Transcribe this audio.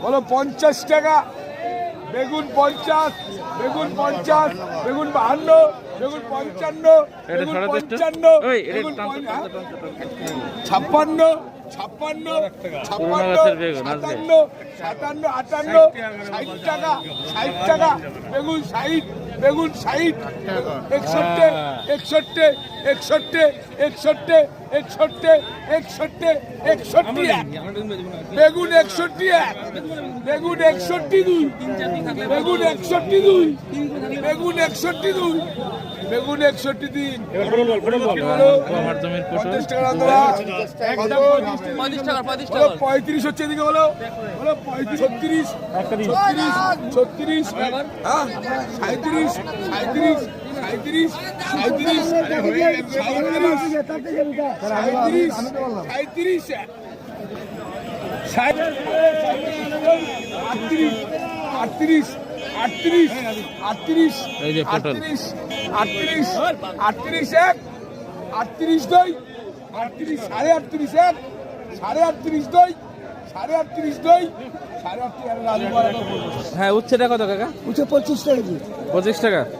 হলো 50 টাকা। বেগুন 50, বেগুন 50, বেগুন 52, বেগুন 55, বেগুন 55, বেগুন 56, 56, 56, 57, 58, 60 টাকা, 60 টাকা, বেগুন 60, বেগুন 60, 61, 61, 61, 61, 61, 61, 61, বেগুন 61, বেগুন 61, বেগুন 61, বেগুন 61, বেগুন 61, আমার জমির ফসল 50 টাকা দাদা, 35 হচ্ছে এদিকে হলো 35, 36, 36, 37, 37, 37, 38, 38, এই যে পটল 38, 38, 38, 38, 2, 38, 38, 1, 38, 2, 38, 2, 38, হ্যাঁ উচ্ছেটা কত কাকা? উঠে 25 টাকা। 25 টাকা।